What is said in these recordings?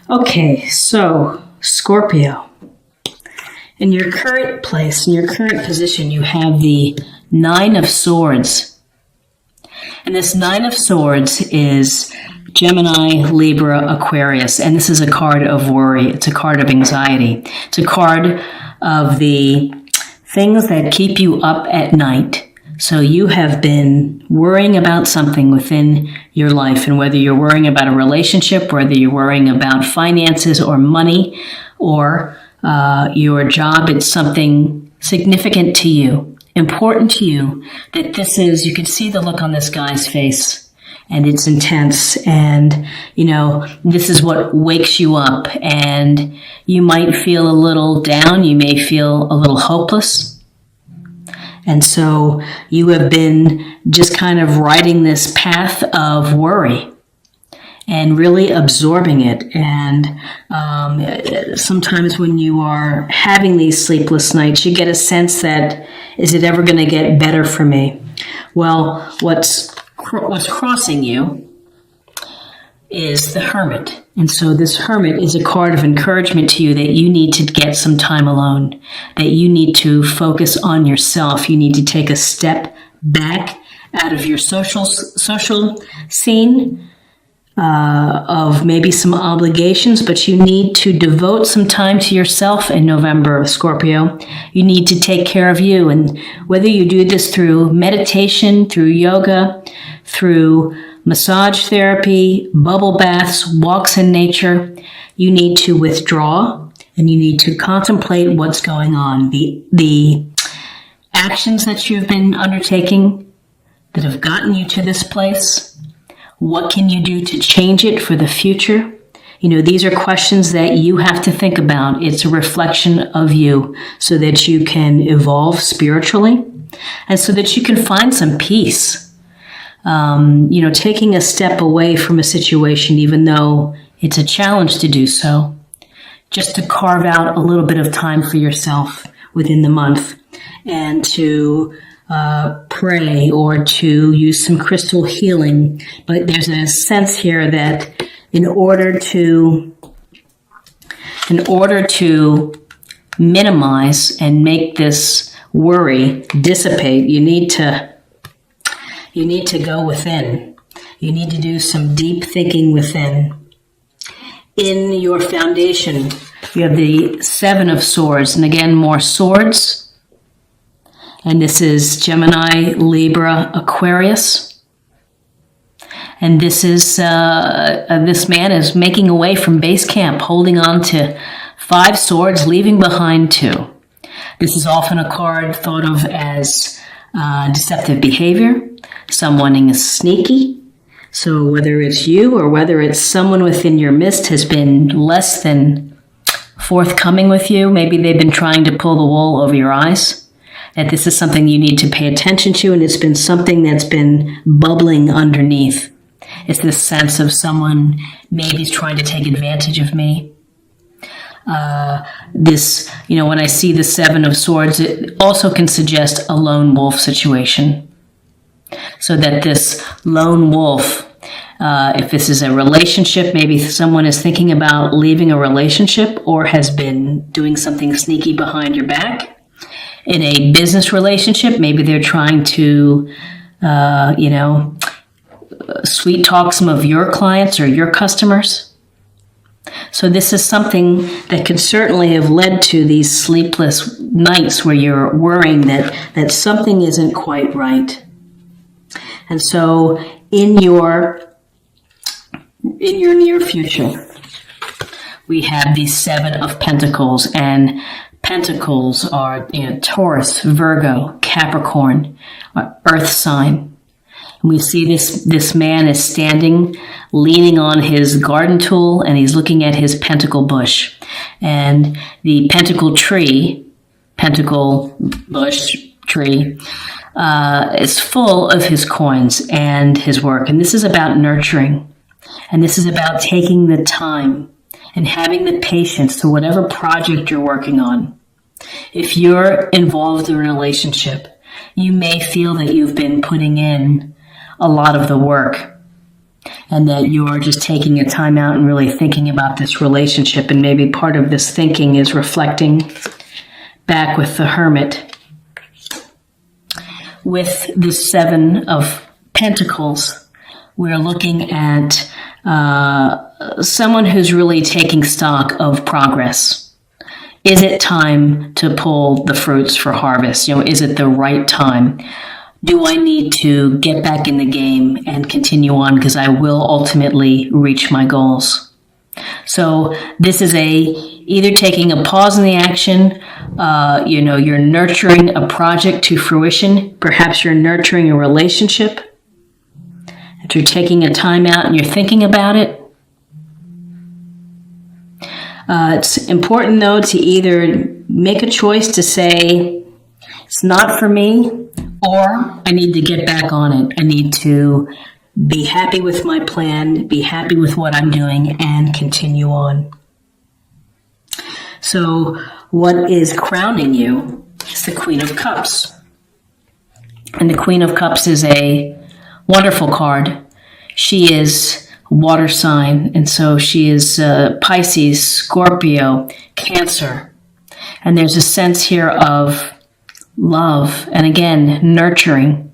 Okay, so Scorpio, in your current place, in your current position, you have the Nine of Swords. And this Nine of Swords is Gemini, Libra, Aquarius. And this is a card of worry. It's a card of anxiety. It's a card of the things that keep you up at night. So you have been worrying about something within your life, and whether you're worrying about a relationship, whether you're worrying about finances or money or your job, it's something significant to you, important to you, that this is, you can see the look on this guy's face, and it's intense, and, this is what wakes you up, and you might feel a little down, you may feel a little hopeless. And so you have been just kind of riding this path of worry and really absorbing it. And sometimes when you are having these sleepless nights, you get a sense that, is it ever going to get better for me? Well, what's crossing you is the Hermit. And so this Hermit is a card of encouragement to you that you need to get some time alone, that you need to focus on yourself. You need to take a step back out of your social scene of maybe some obligations, but you need to devote some time to yourself in November, Scorpio. You need to take care of you. And whether you do this through meditation, through yoga, through massage therapy, bubble baths, walks in nature, you need to withdraw and you need to contemplate what's going on. The actions that you've been undertaking that have gotten you to this place, what can you do to change it for the future? These are questions that you have to think about. It's a reflection of you so that you can evolve spiritually and so that you can find some peace. Taking a step away from a situation, even though it's a challenge to do so, just to carve out a little bit of time for yourself within the month and to pray or to use some crystal healing. But there's a sense here that in order to minimize and make this worry dissipate, you need to go within. You need to do some deep thinking within. In your foundation, you have the Seven of Swords. And again, more swords. And this is Gemini, Libra, Aquarius. And this is, this man is making away from base camp, holding on to 5 swords, leaving behind 2. This is often a card thought of as deceptive behavior. Someone is sneaky. So whether it's you or whether it's someone within your midst has been less than forthcoming with you, maybe they've been trying to pull the wool over your eyes, that this is something you need to pay attention to, and it's been something that's been bubbling underneath. It's this sense of someone maybe is trying to take advantage of me. When I see the Seven of Swords, it also can suggest a lone wolf situation. So that this lone wolf, if this is a relationship, maybe someone is thinking about leaving a relationship or has been doing something sneaky behind your back. In a business relationship, maybe they're trying to, sweet talk some of your clients or your customers. So this is something that could certainly have led to these sleepless nights where you're worrying that something isn't quite right. And so in your near future, we have these 7 of Pentacles, and Pentacles are Taurus, Virgo, Capricorn, Earth sign. And we see this man is standing, leaning on his garden tool, and he's looking at his pentacle bush. And the pentacle bush tree, is full of his coins and his work. And this is about nurturing. And this is about taking the time and having the patience to whatever project you're working on. If you're involved in a relationship, you may feel that you've been putting in a lot of the work. and that you are just taking a time out and really thinking about this relationship. And maybe part of this thinking is reflecting back with the Hermit. With the Seven of Pentacles, we're looking at someone who's really taking stock of progress. Is it time to pull the fruits for harvest? Is it the right time? Do I need to get back in the game and continue on because I will ultimately reach my goals? So this is either taking a pause in the action, you're nurturing a project to fruition. Perhaps you're nurturing a relationship. If you're taking a time out and you're thinking about it, it's important, though, to either make a choice to say, it's not for me, or I need to get back on it. I need to be happy with my plan, be happy with what I'm doing, and continue on. So what is crowning you is the Queen of Cups. And the Queen of Cups is a wonderful card. She is water sign, and so she is Pisces, Scorpio, Cancer. And there's a sense here of love, and again, nurturing.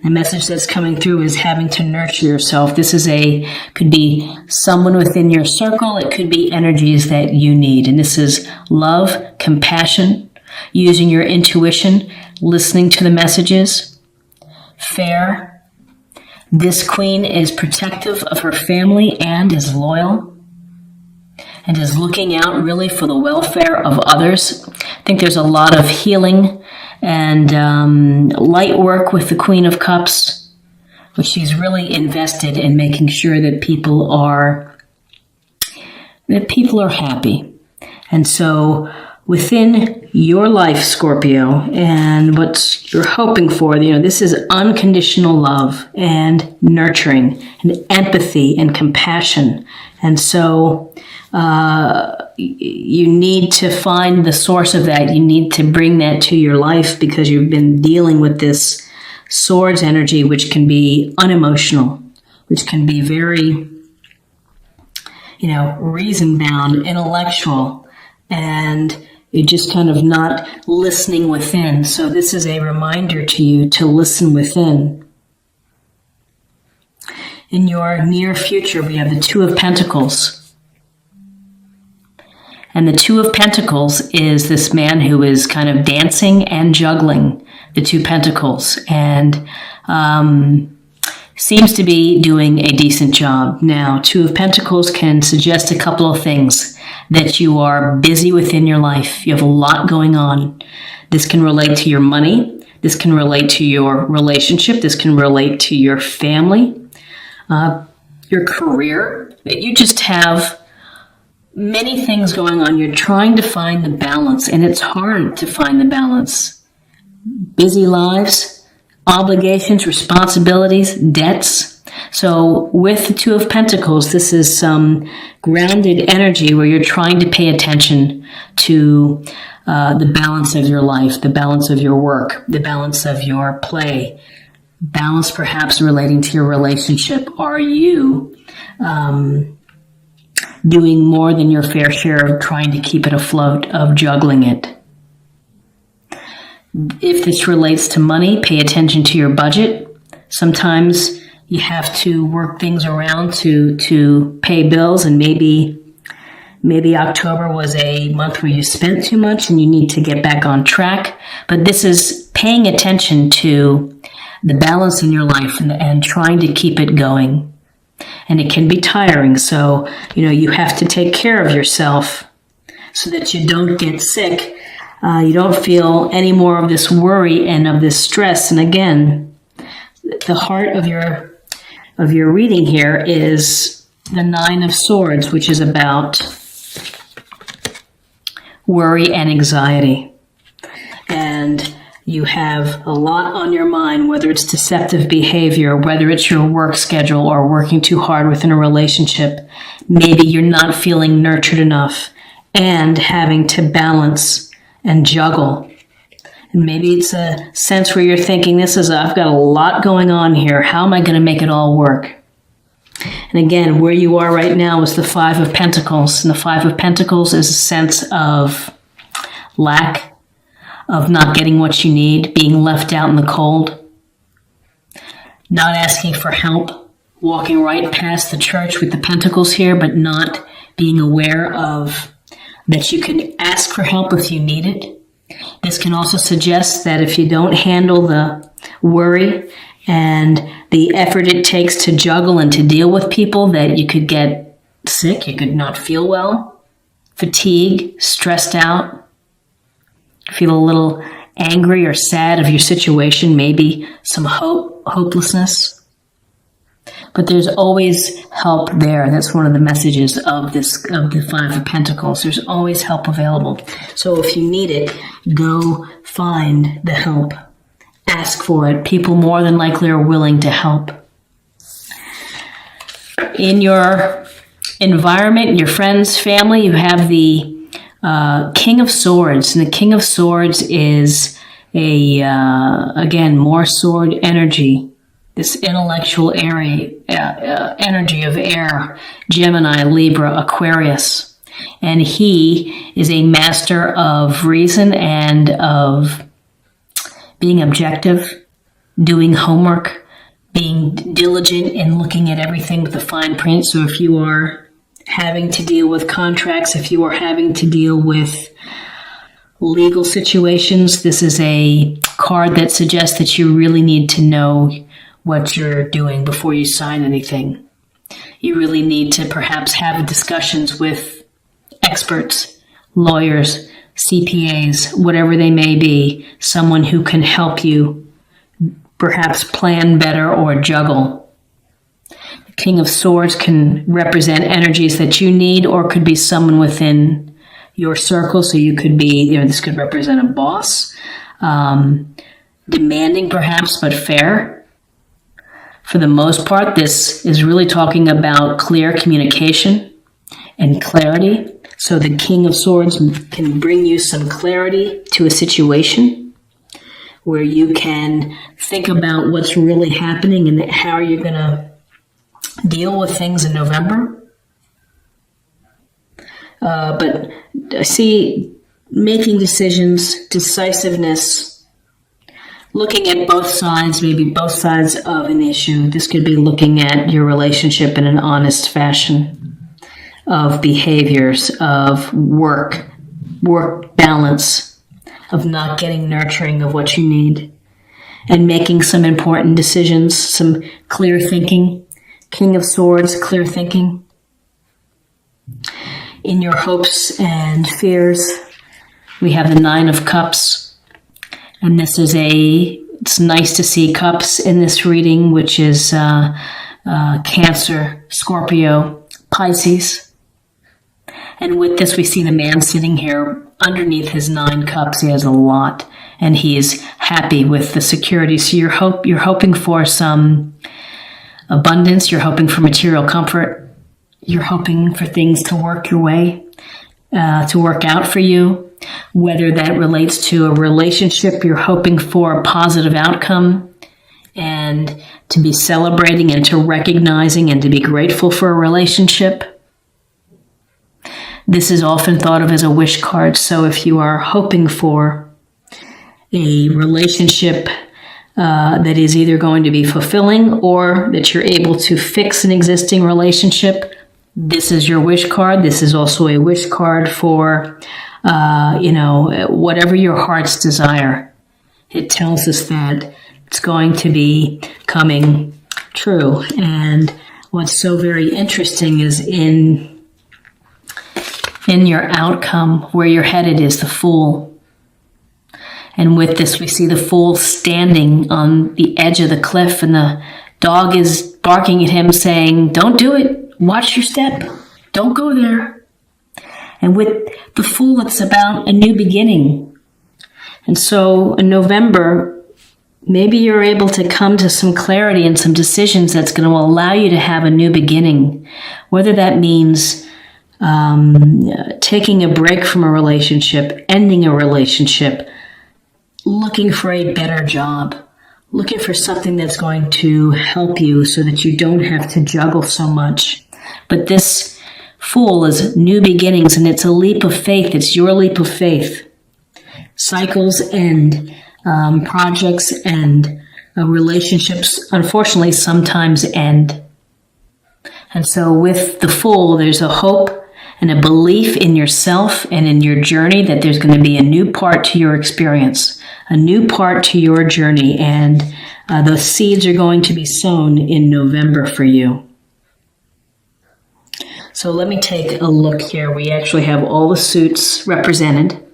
The message that's coming through is having to nurture yourself. This is could be someone within your circle. It could be energies that you need. And this is love, compassion, using your intuition, listening to the messages. Fair. This queen is protective of her family and is loyal and is looking out really for the welfare of others. I think there's a lot of healing and light work with the Queen of Cups, but she's really invested in making sure that people are happy. And so within your life, Scorpio, and what you're hoping for, this is unconditional love and nurturing and empathy and compassion. And so you need to find the source of that. You need to bring that to your life because you've been dealing with this swords energy, which can be unemotional, which can be very, reason-bound, intellectual, and you're just kind of not listening within. So this is a reminder to you to listen within. In your near future, we have the Two of Pentacles. And the Two of Pentacles is this man who is kind of dancing and juggling the Two Pentacles and seems to be doing a decent job. Now, Two of Pentacles can suggest a couple of things: that you are busy within your life. You have a lot going on. This can relate to your money. This can relate to your relationship. This can relate to your family, your career. You just have many things going on. You're trying to find the balance, and it's hard to find the balance. Busy lives, obligations, responsibilities, debts. So with the Two of Pentacles, this is some grounded energy where you're trying to pay attention to the balance of your life, the balance of your work, the balance of your play, balance perhaps relating to your relationship. Are you doing more than your fair share of trying to keep it afloat, of juggling it? If this relates to money, pay attention to your budget. Sometimes you have to work things around to pay bills, and maybe October was a month where you spent too much and you need to get back on track. But this is paying attention to the balance in your life and trying to keep it going. And it can be tiring. So, you have to take care of yourself so that you don't get sick. You don't feel any more of this worry and of this stress. And again, the heart of your reading here is the Nine of Swords, which is about worry and anxiety. And you have a lot on your mind, whether it's deceptive behavior, whether it's your work schedule or working too hard within a relationship. Maybe you're not feeling nurtured enough and having to balance and juggle. And maybe it's a sense where you're thinking, I've got a lot going on here. How am I going to make it all work? And again, where you are right now is the Five of Pentacles. And the Five of Pentacles is a sense of lack, of not getting what you need, being left out in the cold, not asking for help, walking right past the church with the pentacles here, but not being aware of that you can ask for help if you need it. This can also suggest that if you don't handle the worry and the effort it takes to juggle and to deal with people, that you could get sick, you could not feel well, fatigue, stressed out, feel a little angry or sad of your situation, maybe some hopelessness. But there's always help there. That's one of the messages of the Five of Pentacles. There's always help available. So if you need it, go find the help. Ask for it. People more than likely are willing to help. In your environment, your friends, family, you have the King of Swords. And the King of Swords is again, more sword energy. This intellectual energy of air, Gemini, Libra, Aquarius. And he is a master of reason and of being objective, doing homework, being diligent in looking at everything with the fine print. So if you are having to deal with contracts, if you are having to deal with legal situations, this is a card that suggests that you really need to know what you're doing before you sign anything. You really need to perhaps have discussions with experts, lawyers, CPAs, whatever they may be, someone who can help you perhaps plan better or juggle. The King of Swords can represent energies that you need, or could be someone within your circle. So you could be, this could represent a boss, demanding perhaps, but fair. For the most part, this is really talking about clear communication and clarity. So the King of Swords can bring you some clarity to a situation where you can think about what's really happening and how you're going to deal with things in November. But I see making decisions, decisiveness, looking at both sides, maybe both sides of an issue. This could be looking at your relationship in an honest fashion, of behaviors, of work balance, of not getting nurturing of what you need, and making some important decisions, some clear thinking. King of Swords, clear thinking. In your hopes and fears, we have the Nine of Cups. And this is it's nice to see cups in this reading, which is Cancer, Scorpio, Pisces. And with this, we see the man sitting here underneath his 9 cups. He has a lot, and he is happy with the security. So you're hoping for some abundance. You're hoping for material comfort. You're hoping for things to work your way, to work out for you. Whether that relates to a relationship, you're hoping for a positive outcome, and to be celebrating and to recognizing and to be grateful for a relationship. This is often thought of as a wish card. So if you are hoping for a relationship that is either going to be fulfilling or that you're able to fix an existing relationship, this is your wish card. This is also a wish card for, whatever your heart's desire. It tells us that it's going to be coming true. And what's so very interesting is in your outcome, where you're headed is the Fool. And with this, we see the Fool standing on the edge of the cliff, and the dog is barking at him saying, "Don't do it. Watch your step. Don't go there." And with the Fool, it's about a new beginning. And so in November, maybe you're able to come to some clarity and some decisions that's going to allow you to have a new beginning, whether that means taking a break from a relationship, ending a relationship, looking for a better job, looking for something that's going to help you so that you don't have to juggle so much. But this Fool is new beginnings, and it's a leap of faith. It's your leap of faith. Cycles end, projects end, relationships, unfortunately, sometimes end. And so with the Fool, there's a hope and a belief in yourself and in your journey that there's going to be a new part to your experience, a new part to your journey, and those seeds are going to be sown in November for you. So let me take a look here. We actually have all the suits represented.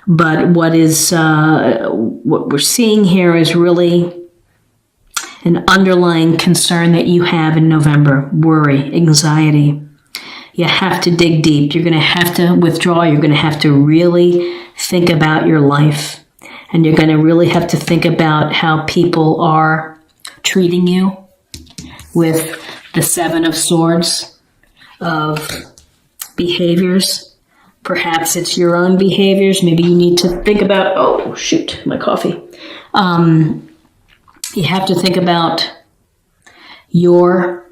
But what we're seeing here is really an underlying concern that you have in November: worry, anxiety. You have to dig deep. You're going to have to withdraw. You're going to have to really think about your life. And you're going to really have to think about how people are treating you with the Seven of Swords of behaviors. Perhaps it's your own behaviors. Maybe you need to think about, oh, shoot, my coffee. You have to think about your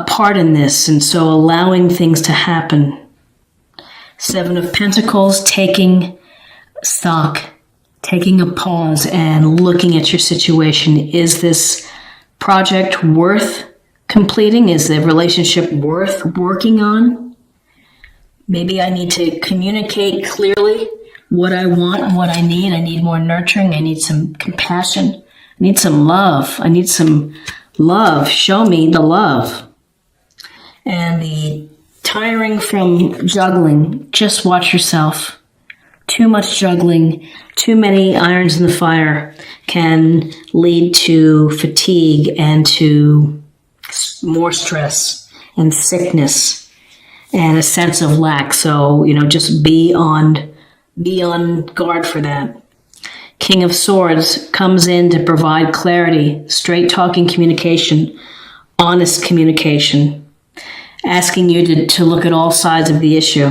part in this, and so allowing things to happen. Seven of Pentacles, taking stock, taking a pause and looking at your situation. Is this project worth completing? Is the relationship worth working on? Maybe I need to communicate clearly what I want and what I need. I need more nurturing. I need some compassion. I need some love. I need some love. Show me the love. And the tiring from juggling. Just watch yourself. Too much juggling, too many irons in the fire can lead to fatigue and to more stress and sickness and a sense of lack. So, just be on guard for that. King of Swords comes in to provide clarity, straight talking communication, honest communication, asking you to look at all sides of the issue.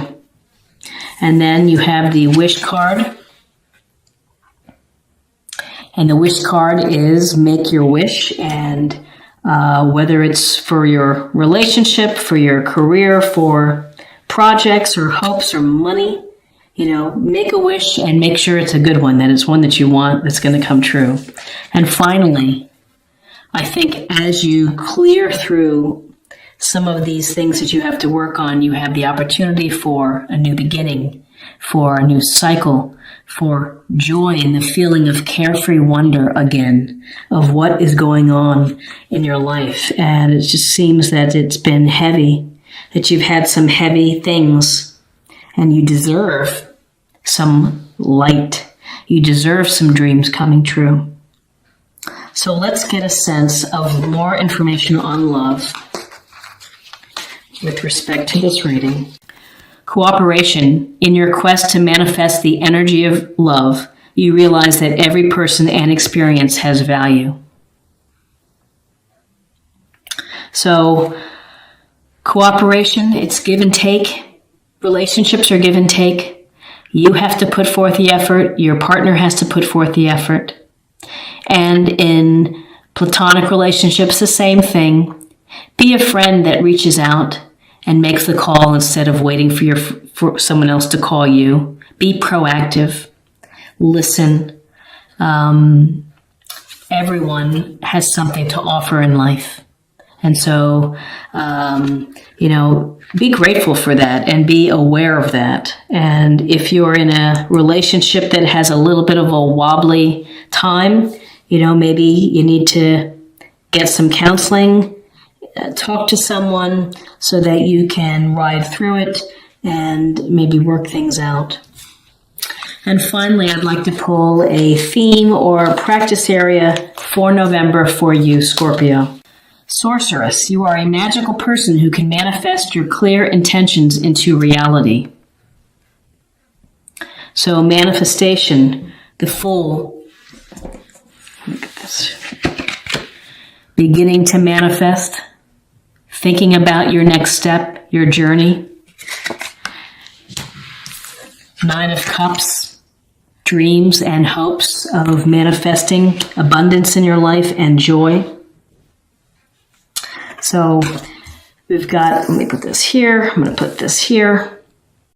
And then you have the Wish card. And the Wish card is make your wish. And whether it's for your relationship, for your career, for projects or hopes or money, make a wish and make sure it's a good one, that it's one that you want, that's going to come true. And finally, I think as you clear through some of these things that you have to work on, you have the opportunity for a new beginning, for a new cycle, for joy and the feeling of carefree wonder again of what is going on in your life. And it just seems that it's been heavy, that you've had some heavy things, and you deserve some light. You deserve some dreams coming true. So let's get a sense of more information on love with respect to this reading. Cooperation. In your quest to manifest the energy of love, you realize that every person and experience has value. So, cooperation, it's give and take. Relationships are give and take. You have to put forth the effort. Your partner has to put forth the effort. And in platonic relationships, the same thing. Be a friend that reaches out and makes the call instead of waiting for someone else to call you. Be proactive. Listen. Everyone has something to offer in life. And so, be grateful for that and be aware of that. And if you're in a relationship that has a little bit of a wobbly time, maybe you need to get some counseling, talk to someone so that you can ride through it and maybe work things out. And finally, I'd like to pull a theme or practice area for November for you, Scorpio. Sorceress, you are a magical person who can manifest your clear intentions into reality. So manifestation, the Fool. Look at this. Beginning to manifest. Thinking about your next step, your journey. Nine of Cups. dreams and hopes of manifesting abundance in your life and joy. So we've got, let me put this here. I'm going to put this here.